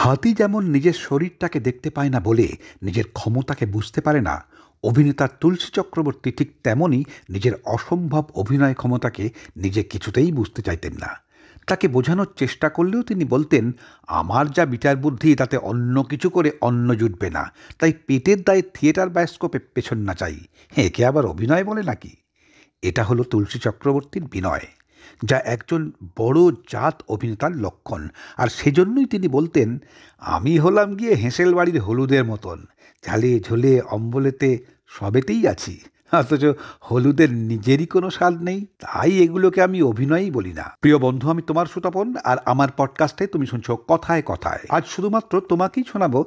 হাতি যেমন নিজের শরীরটাকে দেখতে পায় না বলে নিজের ক্ষমতাকে বুঝতে পারে না, অভিনেতা তুলসী চক্রবর্তী ঠিক তেমনই নিজের অসম্ভব অভিনয় ক্ষমতাকে নিজে কিছুতেই বুঝতে চাইতেন না। তাকে বোঝানোর চেষ্টা করলেও তিনি বলতেন, আমার যা বিচার বুদ্ধি তাতে অন্য কিছু করে অন্ন জুটবে না, তাই পেটের দায়ে থিয়েটার বায়োস্কোপে পেছন না চাই। একে আবার অভিনয় বলে নাকি? এটা হলো তুলসী চক্রবর্তীর বিনয়, যা একজন বড় জাত অভিনেতার লক্ষণ। আর সেজন্যই তিনি বলতেন, আমি হলাম গিয়ে হেঁসেল বাড়ির হলুদের মতন, ঝালে ঝোলে অম্বলেতে সবেতেই আছি, অথচ হলুদের নিজেরই কোনো স্বাদ নেই। তাই এগুলোকে আমি অভিনয়ই বলি না। প্রিয় বন্ধু, আমি তোমার সুতপন, আর আমার পডকাস্টে তুমি শুনছো কথায় কথায়। আজ শুধুমাত্র তোমাকেই শোনাবো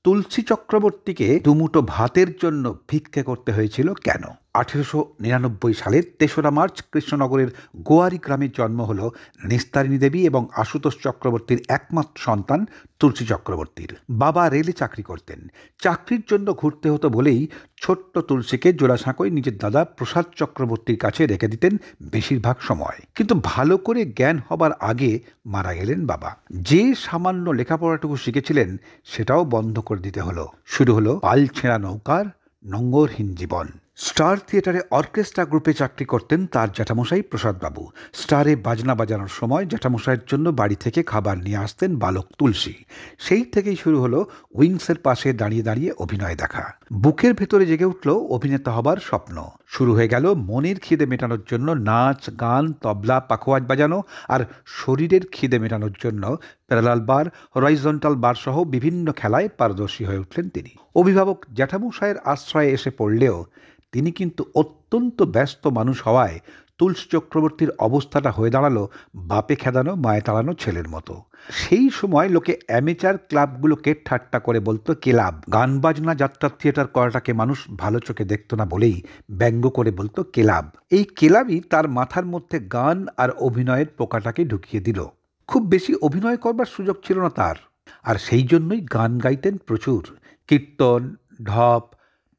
তুলসী চক্রবর্তীকে দুমুঠো ভাতের জন্য ভিক্ষে করতে হয়েছিল কেন। 1899 সালের 3রা মার্চ কৃষ্ণনগরের গোয়ারি গ্রামে জন্ম হল নিস্তারিণী দেবী এবং আশুতোষ চক্রবর্তীর একমাত্র সন্তান তুলসী চক্রবর্তীর। বাবা রেলে চাকরি করতেন। চাকরির জন্য ঘুরতে হতো বলেই ছোট্ট তুলসীকে জোড়াসাঁকোয় নিজের দাদা প্রসাদ চক্রবর্তীর কাছে রেখে দিতেন বেশিরভাগ সময়। কিন্তু ভালো করে জ্ঞান হবার আগে মারা গেলেন বাবা। যে সামান্য লেখাপড়াটুকু শিখেছিলেন সেটাও বন্ধ করে দিতে হলো। শুরু হলো পাল ছেঁড়া নৌকার নোঙ্গরহীন জীবন। স্টার থিয়েটারে অর্কেস্ট্রা গ্রুপে চাকরি করতেন তার জ্যাঠামশাই প্রসাদবাবু। স্টারে বাজনা বাজানোর সময় জ্যাঠামশাইয়ের জন্য বাড়ি থেকে খাবার নিয়ে আসতেন বালক তুলসী। সেই থেকেই শুরু হলো উইংসের পাশে দাঁড়িয়ে দাঁড়িয়ে অভিনয় দেখা। বুকের ভেতরে জেগে উঠল অভিনেতা হবার স্বপ্ন। শুরু হয়ে গেল মনের খিদে মেটানোর জন্য নাচ, গান, তবলা, পাখোয়াজ বাজানো, আর শরীরের খিদে মেটানোর জন্য প্যারালাল বার, হরাইজন্টাল বার সহ বিভিন্ন খেলায় পারদর্শী হয়ে উঠলেন তিনি। অভিভাবক জ্যাঠামশাইয়ের আশ্রয়ে এসে পড়লেও তিনি কিন্তু অত্যন্ত ব্যস্ত মানুষ হওয়ায় তুলসী চক্রবর্তীর অবস্থাটা হয়ে দাঁড়ালো বাপে খেদানো মায়ে তাড়ানো ছেলের মতো। সেই সময় লোকে অ্যামেচার ক্লাবগুলোকে ঠাট্টা করে বলতো ক্লাব। গান বাজনা, যাত্রা, থিয়েটার করাটাকে মানুষ ভালো চোখে দেখতো না বলেই ব্যঙ্গ করে বলতো ক্লাব। এই ক্লাবই তার মাথার মধ্যে গান আর অভিনয়ের পোকাটাকে ঢুকিয়ে দিল। খুব বেশি অভিনয় করবার সুযোগ ছিল না তার, আর সেই জন্যই গান গাইতেন প্রচুর। কীর্তন, ঢপ,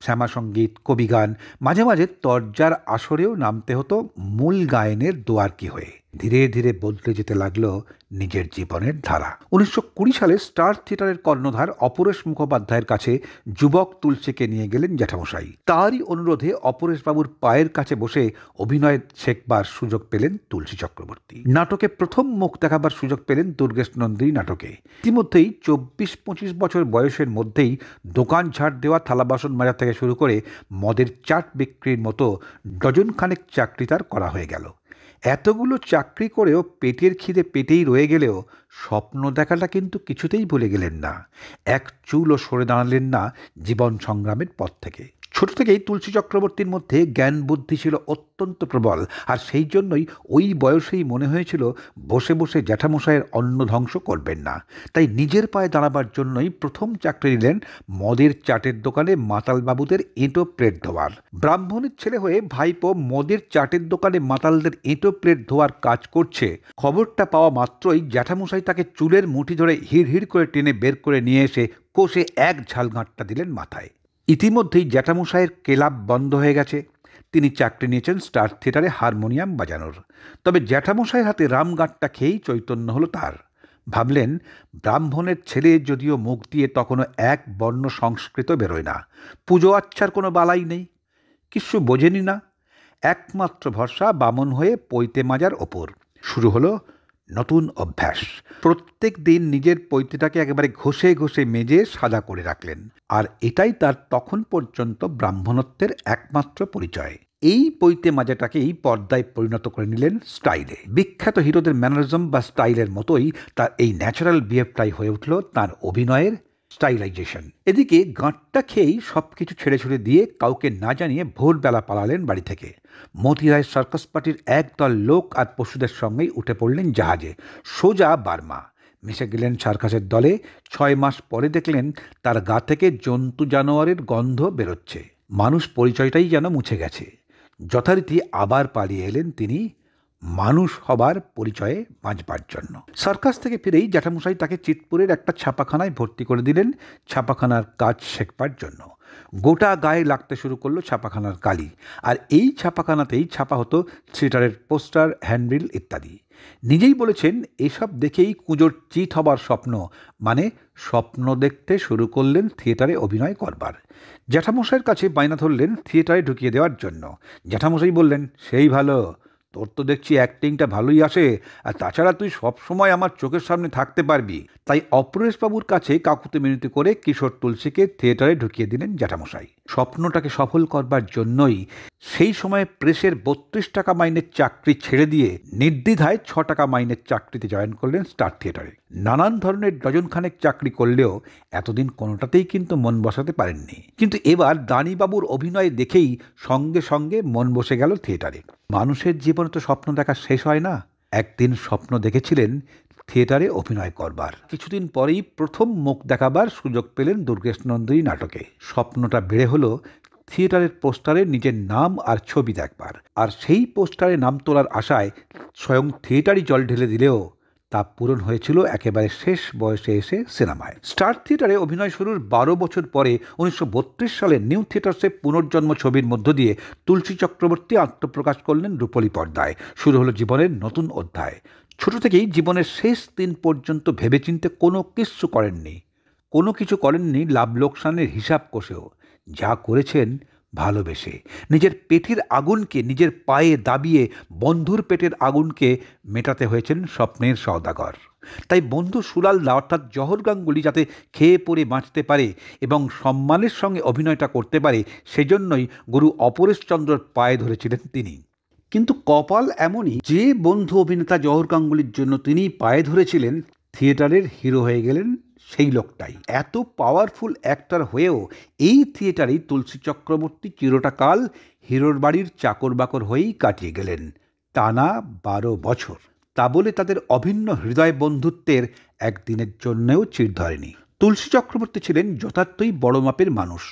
শ্যামাসঙ্গীত, কবিগান, মাঝে মাঝে তরজার আসরেও নামতে হতো মূল গায়নের দোয়ারকি হয়ে। ধীরে ধীরে বদলে যেতে লাগলো নিজের জীবনের ধারা। 1920 সালে স্টার থিয়েটারের কর্ণধার অপরেশ মুখোপাধ্যায়ের কাছে যুবক তুলসীকে নিয়ে গেলেন জ্যাঠামশাই। তারই অনুরোধে অপরেশবাবুর পায়ের কাছে বসে অভিনয় শেখবার সুযোগ পেলেন তুলসী চক্রবর্তী। নাটকে প্রথম মুখ দেখাবার সুযোগ পেলেন দুর্গেশ নন্দিনী নাটকে। ইতিমধ্যেই 24-25 বছর বয়সের মধ্যেই দোকান ঝাড় দেওয়া, থালা বাসন মাজা থেকে শুরু করে মদের চাট বিক্রির মতো ডজনখানেক চাকরি তার করা হয়ে গেল। এতগুলো চাকরি করেও পেটের খিদে পেটেই রয়ে গেলেও স্বপ্ন দেখাটা কিন্তু কিছুতেই ভুলে গেলেন না। এক চুলও সরে দাঁড়ালেন না জীবন সংগ্রামের পথ থেকে। ছোট থেকেই তুলসী চক্রবর্তীর মধ্যে জ্ঞান বুদ্ধি ছিল অত্যন্ত প্রবল, আর সেই জন্যই ওই বয়সেই মনে হয়েছিল বসে বসে জ্যাঠামশাইয়ের অন্ন ধ্বংস করবেন না। তাই নিজের পায়ে দাঁড়াবার জন্যই প্রথম চাকরি নিলেন মদের চাটের দোকানে মাতালবাবুদের এঁটো প্লেট ধোয়ার। ব্রাহ্মণের ছেলে হয়ে ভাইপো মদের চাটের দোকানে মাতালদের এঁটো প্লেট ধোয়ার কাজ করছে, খবরটা পাওয়া মাত্রই জ্যাঠামশাই তাকে চুলের মুঠি ধরে হিড় হিড় করে টেনে বের করে নিয়ে এসে কষে এক ঝাল গাঁটটা দিলেন মাথায়। ইতিমধ্যেই জ্যাঠামশাইয়ের ক্লাব বন্ধ হয়ে গেছে। তিনি চাকরি নিয়েছেন স্টার থিয়েটারে হারমোনিয়াম বাজানোর। তবে জ্যাঠামশাইয়ের হাতে রামগাঁটটা খেয়েই চৈতন্য হলো তার। ভাবলেন, ব্রাহ্মণের ছেলে যদিও মুখ দিয়ে তখনও এক বর্ণ সংস্কৃত বেরোয় না, পুজো আচ্ছার কোনো বালাই নেই, কিছু বোঝেনি না, একমাত্র ভরসা বামন হয়ে পৈতে মাজার ওপর। শুরু হলো নতুন অভ্যাস। প্রত্যেক দিন নিজের পৈতেটাকে একেবারে ঘষে ঘষে মেজে সাদা করে রাখলেন, আর এটাই তার তখন পর্যন্ত ব্রাহ্মণত্বের একমাত্র পরিচয়। এই পৈতে মাজাটাকেই পর্দায় পরিণত করে নিলেন স্টাইলে। বিখ্যাত হিরোদের ম্যানারিজম বা স্টাইলের মতোই তার এই ন্যাচারাল বিহেভটাই হয়ে উঠল তার অভিনয়ের স্টাইলাইজেশন। এদিকে গাঁটটা খেয়েই সবকিছু ছেড়ে ছুড়ে দিয়ে কাউকে না জানিয়ে ভোরবেলা পালালেন বাড়ি থেকে। মতিরায় সার্কাস পার্টির একদল লোক আর পশুদের সঙ্গেই উঠে পড়লেন জাহাজে, সোজা বার্মা। মিশে গেলেন সার্কাসের দলে। 6 মাস পরে দেখলেন তার গা থেকে জন্তু জানোয়ারের গন্ধ বেরোচ্ছে। মানুষ পরিচয়টাই যেন মুছে গেছে। যথারীতি আবার পালিয়ে এলেন তিনি মানুষ হবার পরিচয়ে বাঁচবার জন্য। সার্কাস থেকে ফিরেই জ্যাঠামশাই তাকে চিতপুরের একটা ছাপাখানায় ভর্তি করে দিলেন ছাপাখানার কাজ শেখবার জন্য। গোটা গায়ে লাগতে শুরু করলো ছাপাখানার কালি, আর এই ছাপাখানাতেই ছাপা হতো থিয়েটারের পোস্টার, হ্যান্ডবিল ইত্যাদি। নিজেই বলেছেন এসব দেখেই কুঁজোর চিট হবার স্বপ্ন, মানে স্বপ্ন দেখতে শুরু করলেন থিয়েটারে অভিনয় করবার। জ্যাঠামশাইয়ের কাছে বায়না ধরলেন থিয়েটারে ঢুকিয়ে দেওয়ার জন্য। জ্যাঠামশাই বললেন, সেই ভালো, তোর তো দেখছি অ্যাক্টিংটা ভালোই আসে, আর তাছাড়া তুই সবসময় আমার চোখের সামনে থাকতে পারবি। তাই অপরেশবাবুর কাছে কাকুতি মিনতি করে কিশোর তুলসীকে থিয়েটারে ঢুকিয়ে দিলেন জ্যাঠামশাই। স্বপ্নটাকে সফল করবার জন্যই সেই সময় প্রেসের 32 টাকা মাইনের চাকরি ছেড়ে দিয়ে নির্দ্বিধায় 6 টাকা মাইনের চাকরিতে জয়েন করলেন স্টার থিয়েটারে। নানান ধরনের ডজনখানেক চাকরি করলেও এতদিন কোনোটাতেই কিন্তু মন বসাতে পারেননি। কিন্তু এবার দানিবাবুর অভিনয় দেখেই সঙ্গে সঙ্গে মন বসে গেল থিয়েটারে। মানুষের জীবনে তো স্বপ্ন দেখা শেষ হয় না। একদিন স্বপ্ন দেখেছিলেন থিয়েটারে অভিনয় করবার। কিছুদিন পরেই প্রথম মুখ দেখাবার সুযোগ পেলেন দুর্গেশ নন্দিনী নাটকে। স্বপ্নটা বেড়ে হলো থিয়েটারের পোস্টারে নিজের নাম আর ছবি দেখবার। আর সেই পোস্টারে নাম তোলার আশায় স্বয়ং থিয়েটারই জল ঢেলে দিলেও তা পূরণ হয়েছিল একেবারে শেষ বয়সে এসে সিনেমায়। স্টার থিয়েটারে অভিনয় শুরুর 12 বছর পরে 1932 সালে নিউ থিয়েটার্সে পুনর্জন্ম ছবির মধ্য দিয়ে তুলসী চক্রবর্তী আত্মপ্রকাশ করলেন রূপলী পর্দায়। শুরু হলো জীবনের নতুন অধ্যায়। ছোট থেকেই জীবনের শেষ দিন পর্যন্ত ভেবেচিন্তে কোনো কিছু করেননি। কোনো কিছু করেননি লাভ লোকসানের হিসাব কষেও। যা করেছেন ভালোবেসে। নিজের পেটের আগুনকে নিজের পায়ে দাবিয়ে বন্ধুর পেটের আগুনকে মেটাতে হয়েছেন স্বপ্নের সওদাগর। তাই বন্ধু সুলালদা অর্থাৎ জহর গাঙ্গুলি যাতে খেয়ে পরে বাঁচতে পারে এবং সম্মানের সঙ্গে অভিনয়টা করতে পারে, সেজন্যই গুরু অপরেশচন্দ্রর পায়ে ধরেছিলেন তিনি। কিন্তু কপাল এমনই যে বন্ধু অভিনেতা জহর গাঙ্গুলির জন্য তিনি পায়ে ধরেছিলেন, থিয়েটারের হিরো হয়ে গেলেন সেই লোকটাই। এত পাওয়ারফুল অ্যাক্টর হয়েও এই থিয়েটারেই তুলসী চক্রবর্তী চিরটা কাল হিরোর বাড়ির চাকর বাকর হয়েই কাটিয়ে গেলেন টানা 12 বছর। তা বলে তাদের অভিন্ন হৃদয় বন্ধুত্বের একদিনের জন্যও চির ধরেনি। তুলসী চক্রবর্তী ছিলেন যথার্থই বড় মাপের মানুষ।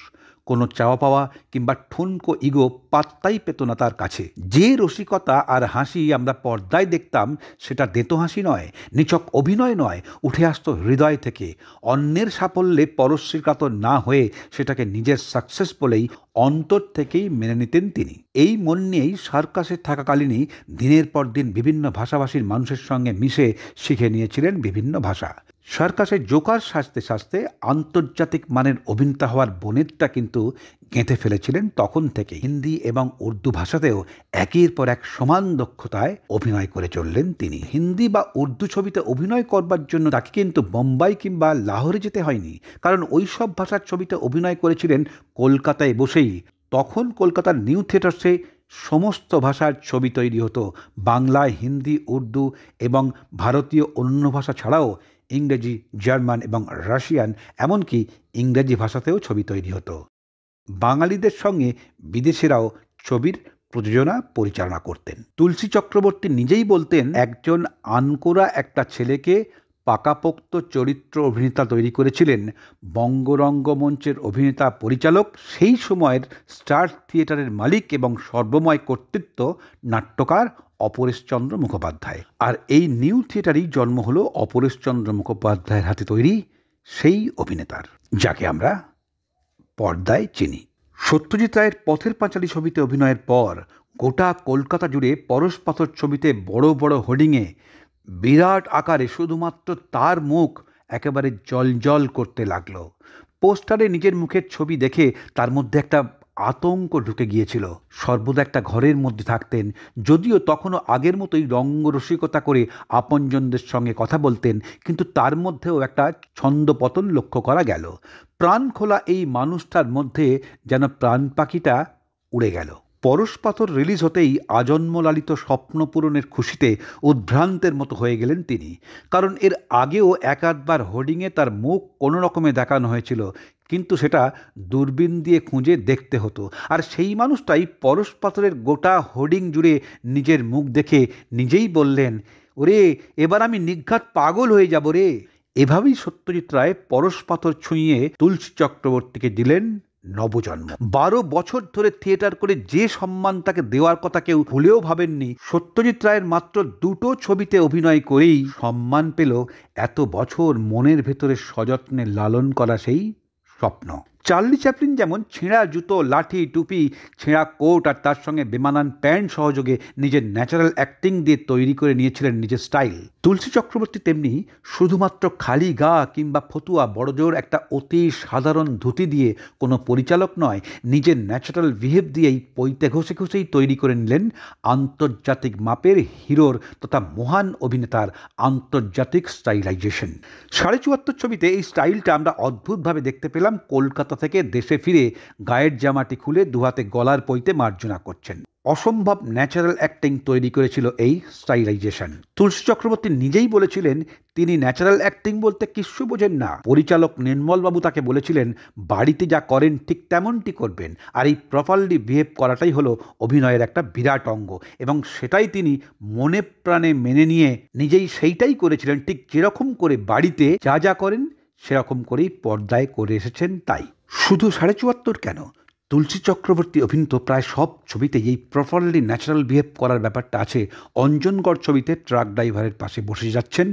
কোনো চাওয়া পাওয়া কিংবা ঠুনকো ইগো পাত্তাই পেত না তার কাছে। যে রসিকতা আর হাসি আমরা পর্দায় দেখতাম সেটা দেতো হাসি নয়, নিছক অভিনয় নয়, উঠে আসতো হৃদয় থেকে। অন্যের সাফল্যে পরশ্রী কাতর না হয়ে সেটাকে নিজের সাকসেস বলেই অন্তর থেকেই মেনে নিতেন তিনি। এই মন নিয়েই সার্কাসে থাকাকালীনই দিনের পর দিন বিভিন্ন ভাষাভাষীর মানুষের সঙ্গে মিশে শিখে নিয়েছিলেন বিভিন্ন ভাষা। সার্কাসে জোকার সাজতে সাজতে আন্তর্জাতিক মানের অভিনেতা হওয়ার বনেটটা কিন্তু গেঁথে ফেলেছিলেন তখন থেকে। হিন্দি এবং উর্দু ভাষাতেও একের পর এক সমান দক্ষতায় অভিনয় করে চললেন তিনি। হিন্দি বা উর্দু ছবিতে অভিনয় করবার জন্য তাকে কিন্তু বোম্বাই কিংবা লাহোরে যেতে হয়নি, কারণ ওই সব ভাষার ছবিতে অভিনয় করেছিলেন কলকাতায় বসেই। তখন কলকাতার নিউ থিয়েটার্সে সমস্ত ভাষার ছবি তৈরি হতো। বাংলা, হিন্দি, উর্দু এবং ভারতীয় অন্য ভাষা ছাড়াও ইংরেজি, জার্মান এবং রাশিয়ান, এমনকি ইংরেজি ভাষাতেও ছবি তৈরি হতো। বাঙালিদের সঙ্গে বিদেশিরাও ছবির প্রযোজনা পরিচালনা করতেন। তুলসী চক্রবর্তী নিজেই বলতেন, একজন আনকোরা একটা ছেলেকে পাকাপোক্ত চরিত্র অভিনেতা তৈরি করেছিলেন বঙ্গরঙ্গমঞ্চের অভিনেতা পরিচালক, সেই সময়ের স্টার থিয়েটারের মালিক এবং সর্বময় কর্তৃত্ব নাট্যকার অপরেশচন্দ্র মুখোপাধ্যায়। আর এই নিউ থিয়েটারেই জন্ম হলো অপরেশচন্দ্র মুখোপাধ্যায়ের হাতে তৈরি সেই অভিনেতার, যাকে আমরা পর্দায় চিনি। সত্যজিৎ রায়ের পথের পাঁচালী ছবিতে অভিনয়ের পর গোটা কলকাতা জুড়ে পরশ পাথর ছবিতে বড় বড় হোর্ডিংয়ে বিরাট আকারে শুধুমাত্র তার মুখ একেবারে জলজল করতে লাগলো। পোস্টারে নিজের মুখের ছবি দেখে তার মধ্যে একটা আতঙ্ক ঢুকে গিয়েছিল। সর্বদা একটা ঘরের মধ্যে থাকতেন, যদিও তখনও আগের মতোই রঙ্গরসিকতা করে আপনজনদের সঙ্গে কথা বলতেন, কিন্তু তার মধ্যেও একটা ছন্দপতন লক্ষ্য করা গেল। প্রাণ খোলা এই মানুষটার মধ্যে যেন প্রাণ পাখিটা উড়ে গেল। পরশ পাথর রিলিজ হতেই আজন্ম লালিত স্বপ্ন পূরণের খুশিতে উদ্ভ্রান্তের মতো হয়ে গেলেন তিনি। কারণ এর আগেও এক আধবার হোর্ডিংয়ে তার মুখ কোনো রকমে দেখানো হয়েছিল, কিন্তু সেটা দূরবীন দিয়ে খুঁজে দেখতে হতো। আর সেই মানুষটাই পরশ পাথরের গোটা হোর্ডিং জুড়ে নিজের মুখ দেখে নিজেই বললেন, ওরে এবার আমি নিঘাত পাগল হয়ে যাব রে। এভাবেই সত্যজিৎ রায় পরশ পাথর ছুঁয়ে তুলসী চক্রবর্তীকে দিলেন নবজন্ম। 12 বছর ধরে থিয়েটার করে যে সম্মান তাকে দেওয়ার কথা কেউ ভুলেও ভাবেননি, সত্যজিৎ রায়ের মাত্র 2টো ছবিতে অভিনয় করেই সম্মান পেল এত বছর মনের ভেতরে সযত্নে লালন করা সেই স্বপ্ন। চার্লি চ্যাপলিন যেমন ছেঁড়া জুতো, লাঠি, টুপি, ছেঁড়া কোট আর তার সঙ্গে বেমানান প্যান্ট সহযোগে নিজের ন্যাচারাল অ্যাক্টিং দিয়ে তৈরি করে নিয়েছিলেন নিজের স্টাইল, তুলসী চক্রবর্তী তেমনি শুধুমাত্র খালি গা কিংবা ফতুয়া বড়জোর একটা অতি সাধারণ ধুতি দিয়ে কোনো পরিচালক নয়, নিজের ন্যাচারাল বিহেভ দিয়েই পৈতে ঘষে ঘষেই তৈরি করে নিলেন আন্তর্জাতিক মাপের হিরোর তথা মহান অভিনেতার আন্তর্জাতিক স্টাইলাইজেশন। ৭৪ ছবিতে এই স্টাইলটা আমরা অদ্ভুতভাবে দেখতে পেলাম কলকাতা থেকে দেশে ফিরে গায়ের জামাটি খুলে দুহাতে গলার পৈতে মার্জনা করছেন। অসম্ভব ন্যাচারাল অ্যাক্টিং তৈরি করেছিল এই স্টাইলাইজেশন। তুলসী চক্রবর্তী নিজেই বলেছিলেন তিনি ন্যাচারাল অ্যাক্টিং বলতে কিচ্ছু বোঝেন না। পরিচালক নির্মলবাবু তাকে বলেছিলেন বাড়িতে যা করেন ঠিক তেমনটি করবেন, আর এই প্রপারলি বিহেভ করাটাই হলো অভিনয়ের একটা বিরাট অঙ্গ, এবং সেটাই তিনি মনে প্রাণে মেনে নিয়ে নিজেই সেইটাই করেছিলেন। ঠিক যেরকম করে বাড়িতে যা যা করেন সেরকম করেই পর্দায় করে এসেছেন। তাই শুধু ৭৪ কেন, তুলসী চক্রবর্তী অভিনীত প্রায় সব ছবিতেই এই প্রপারলি ন্যাচারাল বিহেভ করার ব্যাপারটা আছে। অঞ্জনগড় ছবিতে ট্রাক ড্রাইভারের পাশে বসে যাচ্ছেন,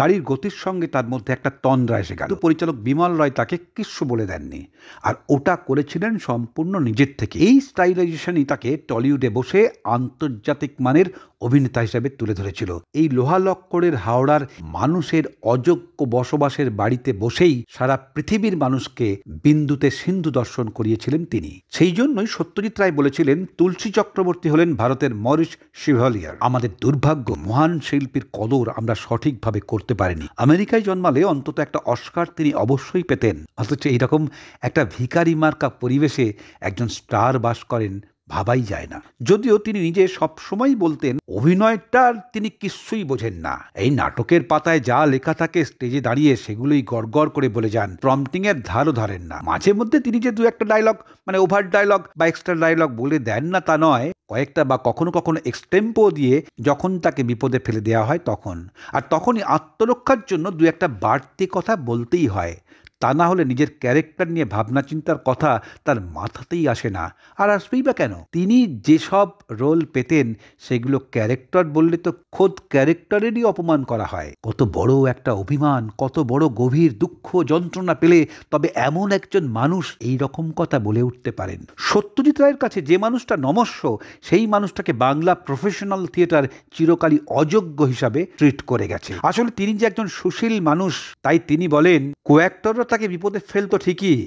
গাড়ির গতির সঙ্গে তার মধ্যে একটা তন্দ্রা এসে গেল, পরিচালক বিমল রায় তাকে কিচ্ছু বলে দেননি, আর ওটা করেছিলেন সম্পূর্ণ নিজের থেকে। এই স্টাইলাইজেশনই তাকে টলিউডে বসে আন্তর্জাতিক মানের অভিনেতা হিসেবে তুলে ধরেছিল। এই লোহালক্করের হাওড়ার মানুষের অযোগ্য বসবাসের বাড়িতে বসেই সারা পৃথিবীর মানুষকে বিন্দুতে সিন্ধু দর্শন করিয়েছিলেন তিনি। সেই জন্যই সত্যজিৎ রায় বলেছিলেন তুলসী চক্রবর্তী হলেন ভারতের মরিস শিভলিয়ার। আমাদের দুর্ভাগ্য মহান শিল্পীর কদর আমরা সঠিকভাবে করতে পারিনি। আমেরিকায় জন্মালে অন্তত একটা অস্কার তিনি অবশ্যই পেতেন, অথচ এইরকম একটা ভিখারি মার্কা পরিবেশে একজন স্টার বাস করেন ভাবাই যায় না। যদিও তিনি নিজে সবসময় বলতেন অভিনয়টা তিনি কিছুই বোঝেন না, এই নাটকের পাতায় যা লেখা থাকে স্টেজে দাঁড়িয়ে সেগুলোই গড়গড় করে বলে যান, প্রম্পটিং এর ধারও ধরেন না। মাঝে মধ্যে তিনি যে দু একটা ডায়লগ মানে ওভার ডায়লগ বা এক্সট্রা ডায়লগ বলে দেন না তা নয়, কয়েকটা বা কখনো কখনো এক্সটেম্পো দিয়ে যখন তাকে বিপদে ফেলে দেওয়া হয় তখন, আর তখনই আত্মরক্ষার জন্য দু একটা বাড়তি কথা বলতেই হয়। তা না হলে নিজের ক্যারেক্টার নিয়ে ভাবনা চিন্তার কথা তার মাথাতেই আসে না, আর আসবেই বা কেন। তিনি যেসব রোল পেতেন সেগুলো ক্যারেক্টার বললে তো খোদ ক্যারেক্টারেরই অপমান করা হয়। কত বড় একটা অভিমান, কত বড় গভীর দুঃখ যন্ত্রণা পেলে তবে এমন একজন মানুষ এই রকম কথা বলে উঠতে পারেন। সত্যজিৎ রায়ের কাছে যে মানুষটা নমস্য, সেই মানুষটাকে বাংলা প্রফেশনাল থিয়েটার চিরকালই অযোগ্য হিসাবে ট্রিট করে গেছে। আসলে তিনি যে একজন সুশীল মানুষ, তাই তিনি বলেন কো অ্যাক্টররা তাকে বিপদে ফেলতো ঠিকই,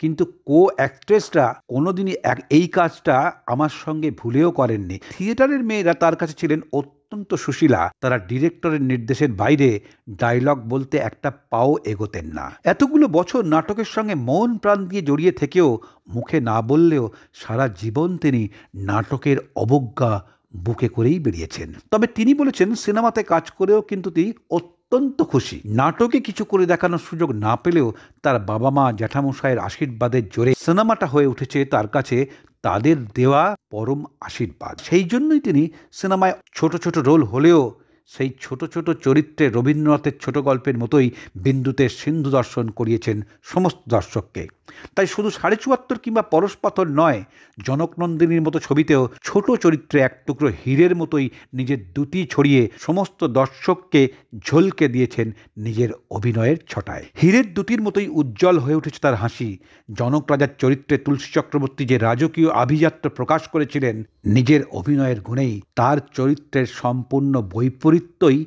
কিন্তু কো অ্যাক্ট্রেসরা কোনোদিনই এই কাজটা আমার সঙ্গে ভুলেও করেননি। থিয়েটারের মেয়েরা তার কাছে ছিলেন অত্যন্ত সুশীলা, তারা ডিরেক্টরের নির্দেশের বাইরে ডায়লগ বলতে একটা পাও এগোতেন না। এতগুলো বছর নাটকের সঙ্গে মন প্রাণ দিয়ে জড়িয়ে থেকেও মুখে না বললেও সারা জীবন তিনি নাটকের অবজ্ঞা বুকে করেই বেরিয়েছেন। তবে তিনি বলেছেন সিনেমাতে কাজ করেও কিন্তু তিনি অত্যন্ত খুশি। নাটকে কিছু করে দেখানোর সুযোগ না পেলেও তার বাবা মা জ্যাঠামশাইয়ের আশীর্বাদের জোরে সিনেমাটা হয়ে উঠেছে তার কাছে তাদের দেওয়া পরম আশীর্বাদ। সেই জন্যই তিনি সিনেমায় ছোট ছোট রোল হলেও সেই ছোট ছোট চরিত্রে রবীন্দ্রনাথের ছোট গল্পের মতোই বিন্দুতে সিন্ধু দর্শন করিয়েছেন সমস্ত দর্শককে। তাই শুধু ৭৪ কিংবা পরশপাথর নয়, জনকনন্দিনীর মতো ছবিতেও ছোট চরিত্রে এক টুকরো হীরের মতোই নিজের দুটি ছড়িয়ে সমস্ত দর্শককে ঝলকে দিয়েছেন নিজের অভিনয়ের ছটায়। হীরের দুটির মতোই উজ্জ্বল হয়ে উঠেছে তার হাসি। জনক রাজার চরিত্রে তুলসী চক্রবর্তী যে রাজকীয় আভিজাত্য প্রকাশ করেছিলেন নিজের অভিনয়ের গুণেই, তার চরিত্রের সম্পূর্ণ বৈপরীত্যই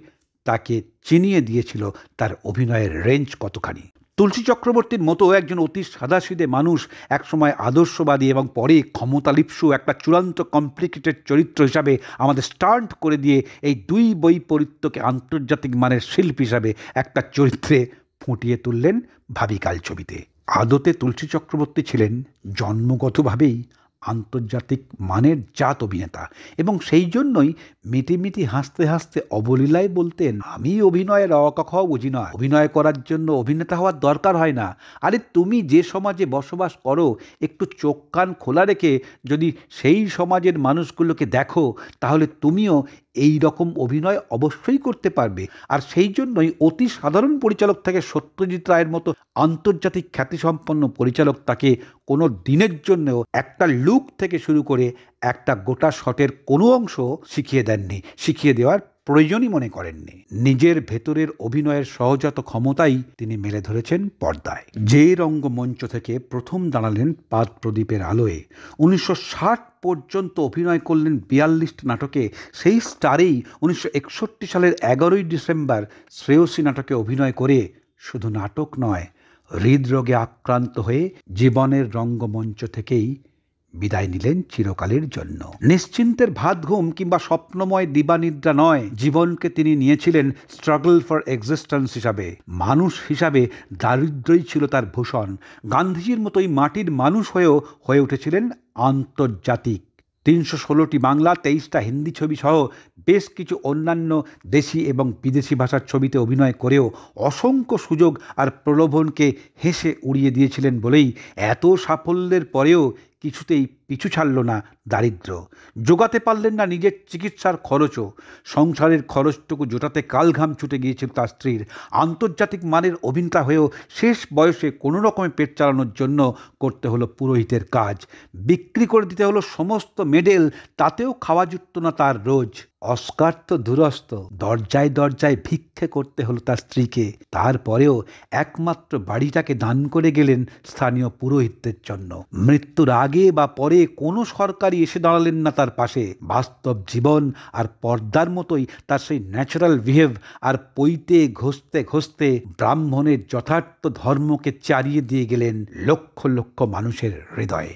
তাকে চিনিয়ে দিয়েছিল তার অভিনয়ের রেঞ্জ কতখানি। তুলসী চক্রবর্তীর মতো একজন অতি সাদাসিধে মানুষ একসময় আদর্শবাদী এবং পরে ক্ষমতালিপ্সু একটা চূড়ান্ত কমপ্লিকেটেড চরিত্র হিসাবে আমাদের স্টান্ট করে দিয়ে এই দুই বৈপরীত্যকে আন্তর্জাতিক মানের শিল্পী হিসাবে একটা চরিত্রে ফুটিয়ে তুললেন ভাবিকাল ছবিতে। আদতে তুলসী চক্রবর্তী ছিলেন জন্মগতভাবেই আন্তর্জাতিক মানের জাত অভিনেতা, এবং সেই জন্যই মিটিমিটি হাসতে হাসতে অবলীলায় বলতেন আমি অভিনয়ের অকখ বুঝি না, অভিনয় করার জন্য অভিনেতা হওয়ার দরকার হয় না। আরে তুমি যে সমাজে বসবাস করো একটু চোখ কান খোলা রেখে যদি সেই সমাজের মানুষগুলোকে দেখো তাহলে তুমিও এই রকম অভিনয় অবশ্যই করতে পারবে। আর সেই জন্যই অতি সাধারণ পরিচালক থেকে সত্যজিৎ রায়ের মতো আন্তর্জাতিক খ্যাতিসম্পন্ন পরিচালক তাকে কোনো দিনের জন্যও একটা লুক থেকে শুরু করে একটা গোটা শটের কোনো অংশ শিখিয়ে দেননি, শিখিয়ে দেওয়ার প্রয়োজনই মনে করেননি। নিজের ভেতরের অভিনয়ের সহজাত ক্ষমতাই তিনি মেলে ধরেছেন পর্দায়। যে রঙ্গমঞ্চ থেকে প্রথম দাঁড়ালেন পাদ প্রদীপের আলোয়, 1960 পর্যন্ত অভিনয় করলেন 42টি নাটকে, সেই স্টারেই 1961 সালের 11ই ডিসেম্বর শ্রেয়সী নাটকে অভিনয় করে শুধু নাটক নয়, হৃদরোগে আক্রান্ত হয়ে জীবনের রঙ্গমঞ্চ থেকেই বিদায় নিলেন চিরকালের জন্য। নিশ্চিন্তের ভাত ঘুম কিংবা স্বপ্নময় দিবানিদ্রা নয়, জীবনকে তিনি নিয়েছিলেন স্ট্রাগল ফর এক্সিস্টেন্স হিসাবে। মানুষ হিসাবে দারিদ্র্যই ছিল তার ভূষণ। গান্ধীজির মতোই মাটির মানুষ হয়েও হয়ে উঠেছিলেন আন্তর্জাতিক। 316টি বাংলা, 23টা হিন্দি ছবি সহ বেশ কিছু অন্যান্য দেশি এবং বিদেশি ভাষার ছবিতে অভিনয় করেও অসংখ্য সুযোগ আর প্রলোভনকে হেসে উড়িয়ে দিয়েছিলেন বলেই এত সাফল্যের পরেও কিছুতেই পিছু ছাড়ল না দারিদ্র্য। জোগাতে পারলেন না নিজের চিকিৎসার খরচও। সংসারের খরচটুকু জোটাতে কালঘাম ছুটে গিয়েছিল তার স্ত্রীর। আন্তর্জাতিক মানের অভিনেতা হয়েও শেষ বয়সে কোনো রকমে পেট চালানোর জন্য করতে হলো পুরোহিতের কাজ। বিক্রি করে দিতে হলো সমস্ত মেডেল, তাতেও খাওয়া জুটত না তার রোজ। অস্কার তো দূরস্থ, দরজায় দরজায় ভিক্ষে করতে হলো তার স্ত্রীকে। তারপরেও একমাত্র বাড়িটাকে দান করে গেলেন স্থানীয় পুরোহিতদের জন্য। মৃত্যুর আগে বা পরে কোনো সরকারই এসে দাঁড়ালেন না তার পাশে। বাস্তব জীবন আর পর্দার মতোই তার সেই ন্যাচারাল বিহেভ আর পৈতে ঘষতে ঘষতে ব্রাহ্মণের যথার্থ ধর্মকে চারিয়ে দিয়ে গেলেন লক্ষ লক্ষ মানুষের হৃদয়ে।